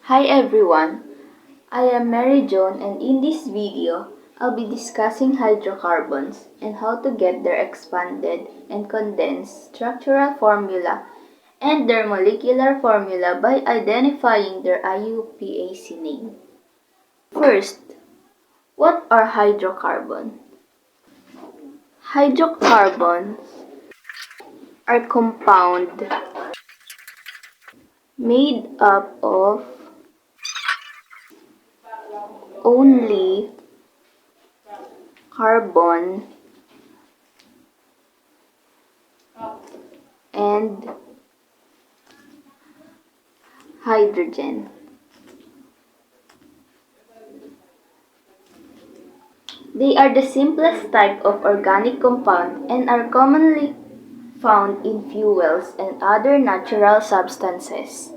Hi everyone, I am Joan and in this video, I'll be discussing hydrocarbons and how to get their expanded and condensed structural formula and their molecular formula by identifying their IUPAC name. First, what are hydrocarbons? Hydrocarbons are compound made up of only carbon and hydrogen. They are the simplest type of organic compound and are commonly found in fuels and other natural substances.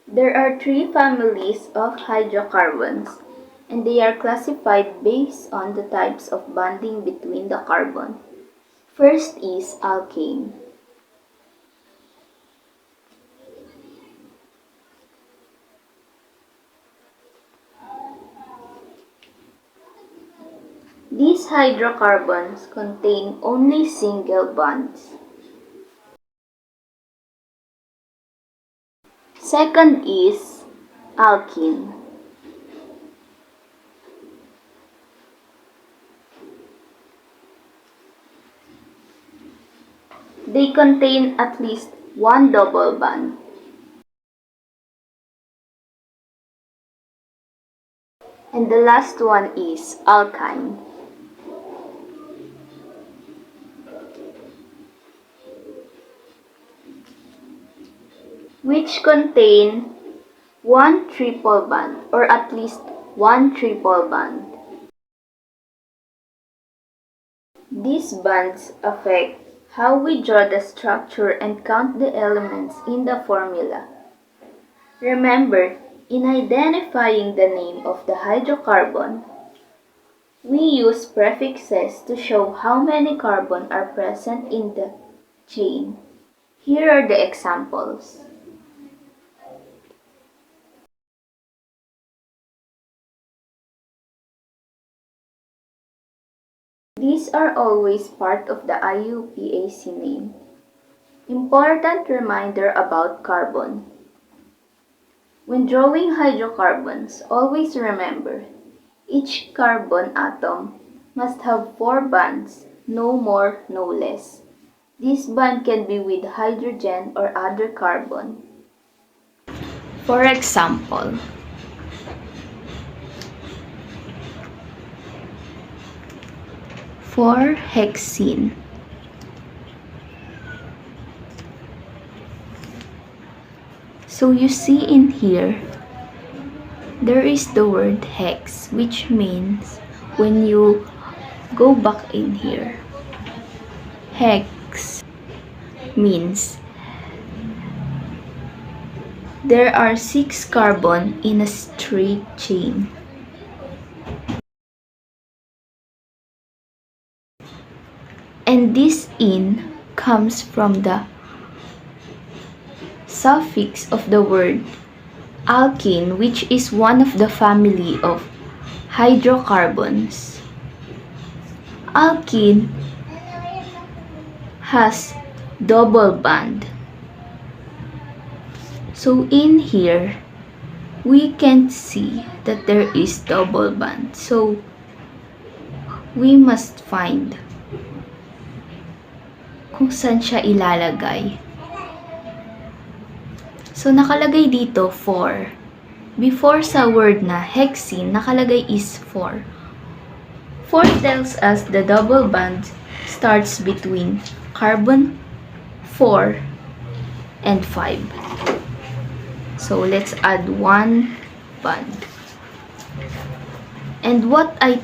There are three families of hydrocarbons, and they are classified based on the types of bonding between the carbon. First is alkane. These hydrocarbons contain only single bonds. Second is alkene. They contain at least one double bond. And the last one is alkyne. Which contain one triple bond or at least one triple bond. These bonds affect how we draw the structure and count the elements in the formula. Remember, in identifying the name of the hydrocarbon, we use prefixes to show how many carbon are present in the chain. Here are the examples. These are always part of the IUPAC name. Important reminder about carbon. When drawing hydrocarbons, always remember, each carbon atom must have 4 bonds, no more, no less. This bond can be with hydrogen or other carbon. For example, for hexene, so you see in here, there is the word hex, which means when you go back in here, hex means there are 6 carbon in a straight chain. And this "in" comes from the suffix of the word alkene, which is one of the family of hydrocarbons. Alkene has double bond. So in here, we can see that there is double bond. So we must find kung saan siya ilalagay. So nakalagay dito 4. Before sa word na hexene, nakalagay is 4. 4 tells us the double bond starts between carbon 4 and 5. So let's add 1 bond. And what I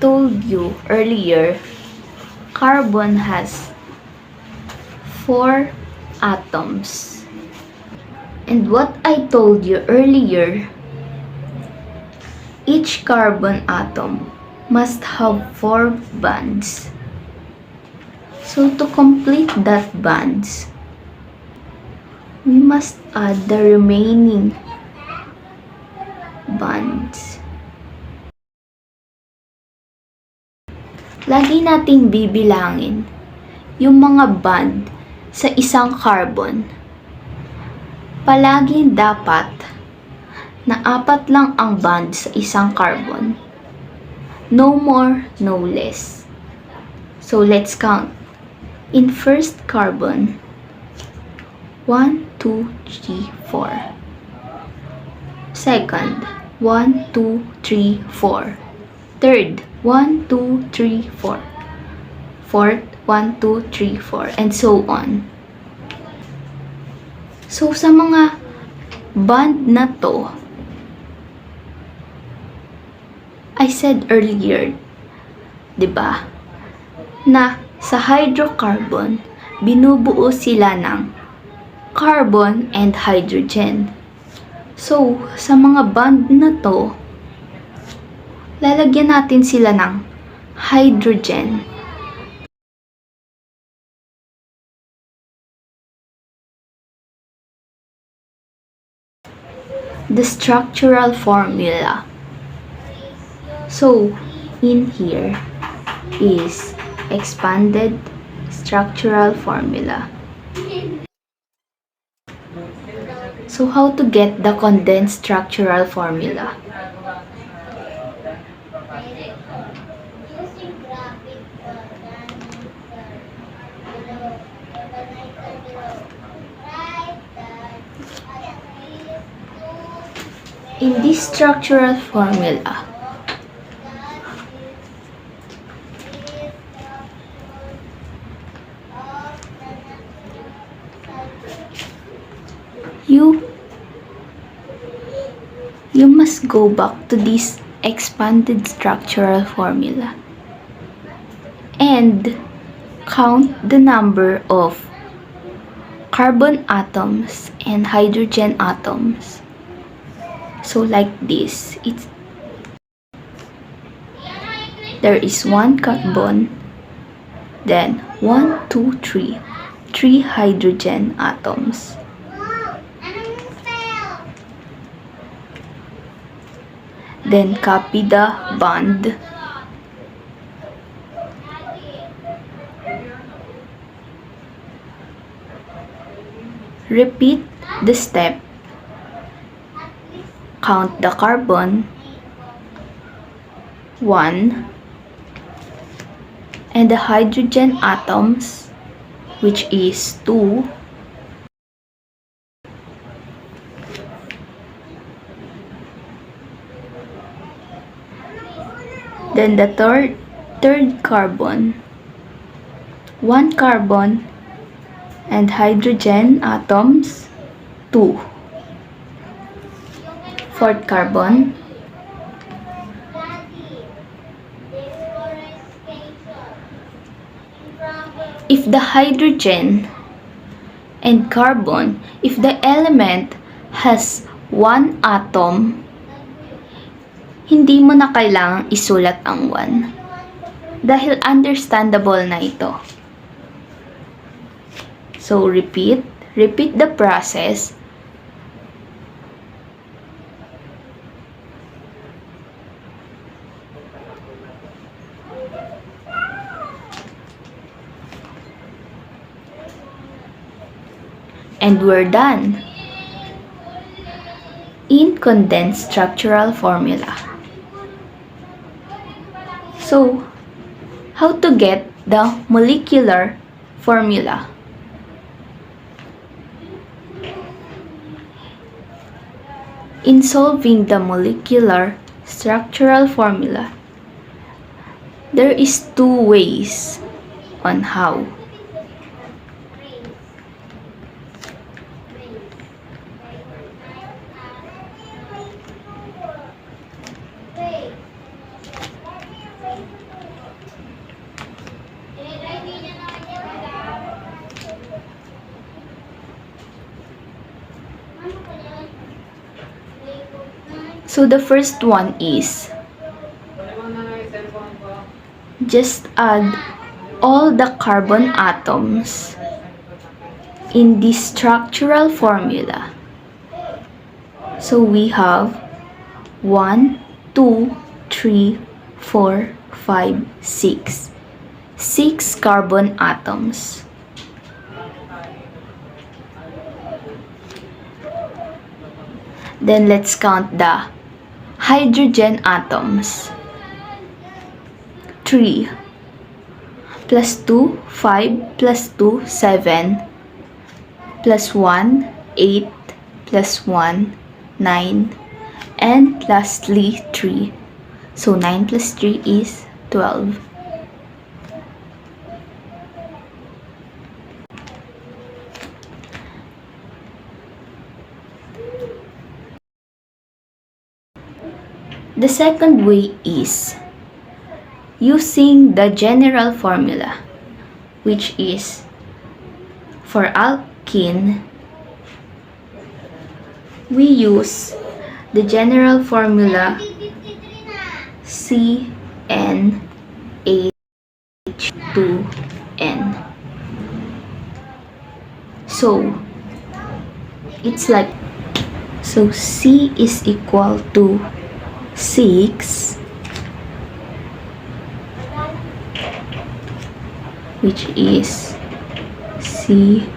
told you earlier, carbon has 4 atoms. And what I told you earlier, each carbon atom must have 4 bonds. So to complete that bonds, we must add the remaining bonds. Lagi nating bibilangin yung mga bond sa isang carbon. Palaging dapat na 4 lang ang bond sa isang carbon. No more, no less. So let's count. In first carbon, 1, 2, 3, 4. Second, 1, 2, 3, 4. Third, 1, 2, 3, 4. Fourth, 1, 2, 3, 4. And so on. So sa mga bond na to, I said earlier, 'di ba, na sa hydrocarbon, binubuo sila ng carbon and hydrogen. So, sa mga bond na to, lalagyan natin sila ng hydrogen. The structural formula. So, in here is expanded structural formula. So, how to get the condensed structural formula? In this structural formula, you must go back to this expanded structural formula and count the number of carbon atoms and hydrogen atoms. So like this, there is 1 carbon, then 1, 2, 3, 3 hydrogen atoms. Then copy the bond. Repeat the step. Count the carbon, 1, and the hydrogen atoms, which is 2. Then the third carbon, 1 carbon and hydrogen atoms, 2. Fourth carbon, if the hydrogen and carbon, if the element has 1 atom, hindi mo na kailangang isulat ang 1 dahil understandable na ito. So repeat the process. And we're done. In condensed structural formula. So, how to get the molecular formula? In solving the molecular structural formula, there is 2 ways on how. So the first one is just add all the carbon atoms in this structural formula. So we have 1, 2, 3, 4, 5, 6. 6 carbon atoms. Then let's count the hydrogen atoms. 3 plus 2, 5 plus 2, 7 plus 1, 8 plus 1, 9, and lastly 3. So 9 plus 3 is 12. The second way is using the general formula, which is for alkene, we use the general formula CnH2n. So it's like, so C is equal to 6, which is C6H2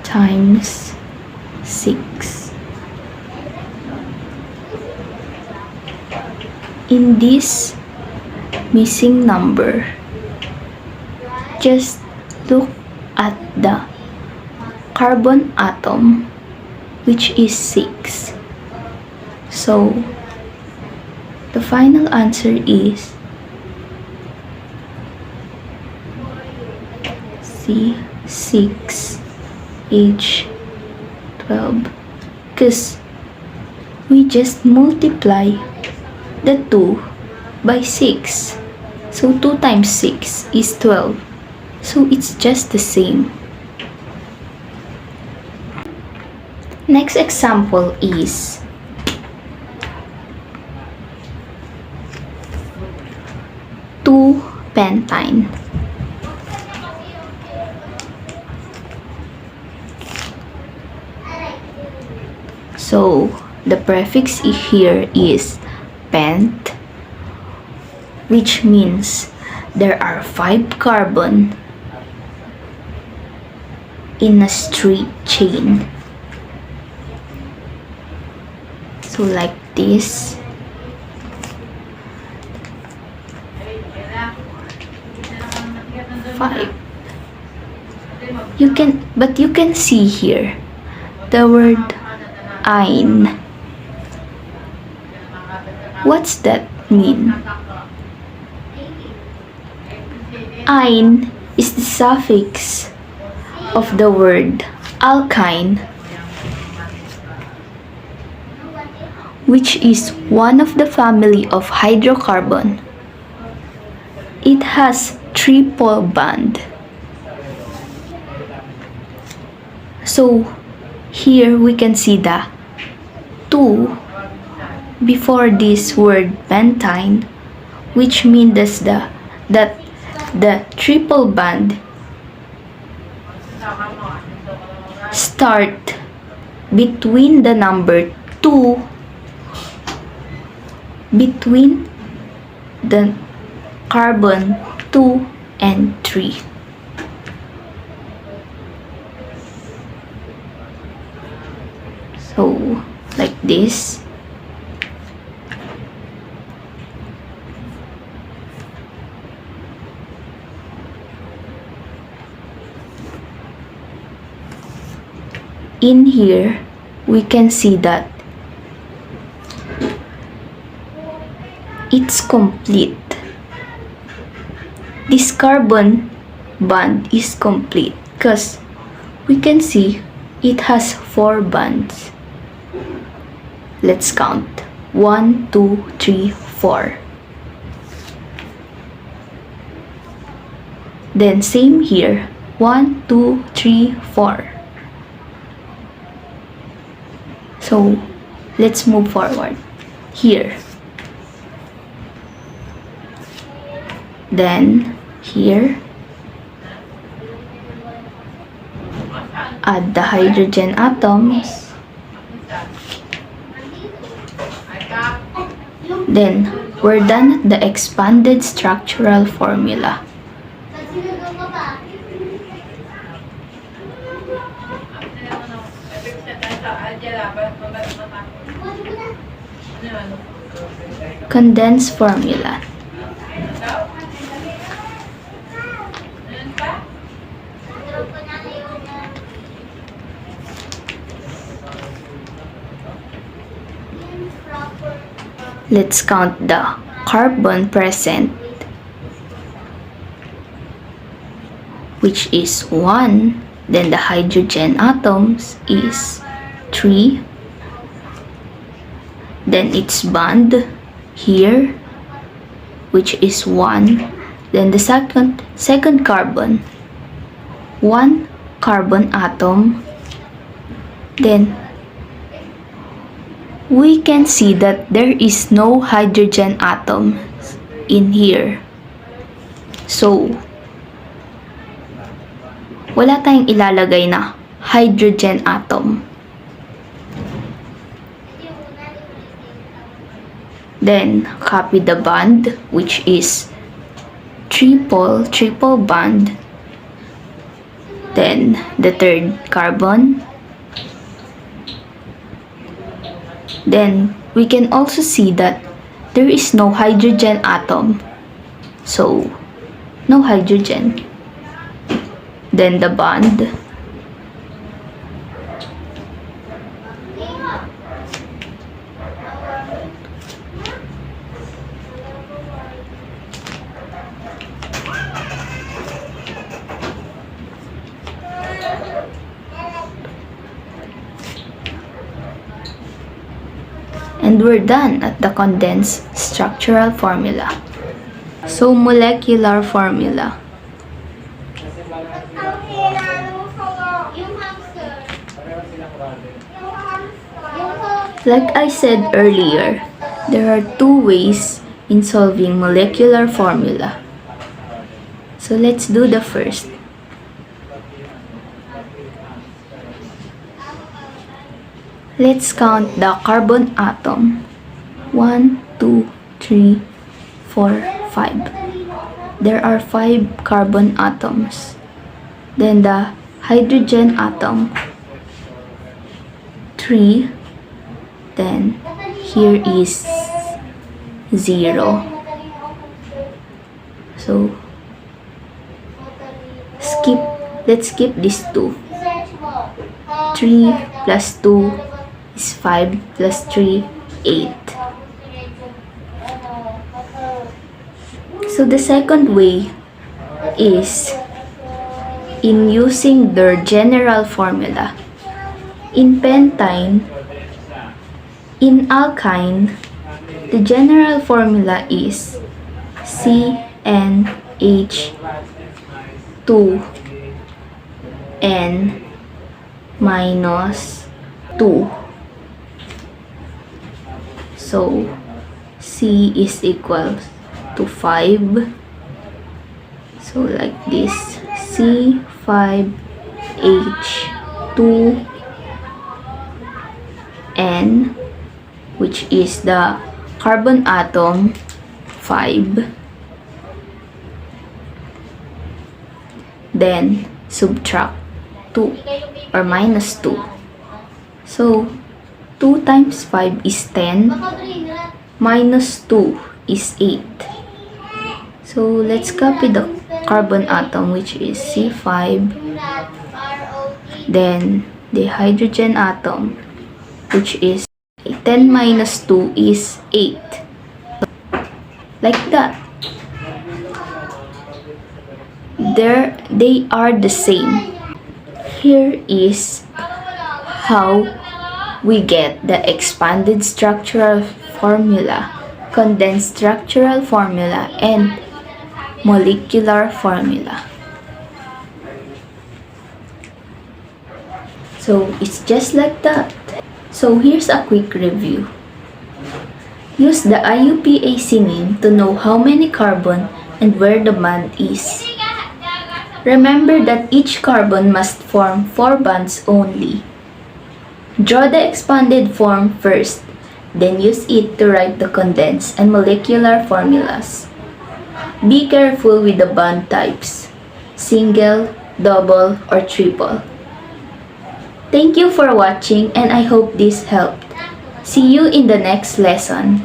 times 6. In this missing number, just look at the carbon atom, which is 6. So the final answer is C6H12, because we just multiply the 2 by 6. So 2 times 6 is 12. So it's just the same. Next example is pentane. So the prefix here is pent, which means there are 5 carbon in a straight chain. So like this. You can see here the word "ein". What's that mean? "Ein" is the suffix of the word alkyne, which is one of the family of hydrocarbon. It has triple bond. So here we can see the 2 before this word pentane, which means that the triple bond start between the number 2, between the carbon 2 and 3. So like this. In here we can see that it's complete. This carbon bond is complete because we can see it has 4 bonds. Let's count. 1, 2, 3, 4. Then same here. 1, 2, 3, 4. So, let's move forward. Here. Then, here. Add the hydrogen atoms. Then, we're done at the expanded structural formula. Condensed formula. Let's count the carbon present, which is 1. Then the hydrogen atoms is 3. Then its bond here, which is 1. Then the second carbon, 1 carbon atom. Then we can see that there is no hydrogen atoms in here. So, wala tayong ilalagay na hydrogen atom. Then, copy the bond, which is triple bond. Then, the third carbon. Then, we can also see that there is no hydrogen atom. So, no hydrogen. Then the bond. And we're done at the condensed structural formula. So, molecular formula. Like I said earlier, there are 2 ways in solving molecular formula. So, let's do the first. Let's count the carbon atom. 1, 2, 3, 4, 5. There are 5 carbon atoms. Then the hydrogen atom, 3. Then here is 0. So let's skip this 2. 3 plus 2 is 5 plus 3, 8. So the second way is in using their general formula. In pentine, in alkyne, the general formula is CnH2n minus 2. So, C is equal to 5. So, like this. C5H2n, which is the carbon atom 5. Then, subtract 2 or minus 2. So, 2 times 5 is 10, minus 2 is 8. So, let's copy the carbon atom, which is C5, then the hydrogen atom, which is 10 minus 2 is 8. Like that. They are the same. Here is how we get the expanded structural formula, condensed structural formula, and molecular formula. So, it's just like that. So here's a quick review. Use the IUPAC name to know how many carbon and where the bond is. Remember that each carbon must form 4 bonds only. Draw the expanded form first, then use it to write the condensed and molecular formulas. Be careful with the bond types: single, double, or triple. Thank you for watching, and I hope this helped. See you in the next lesson.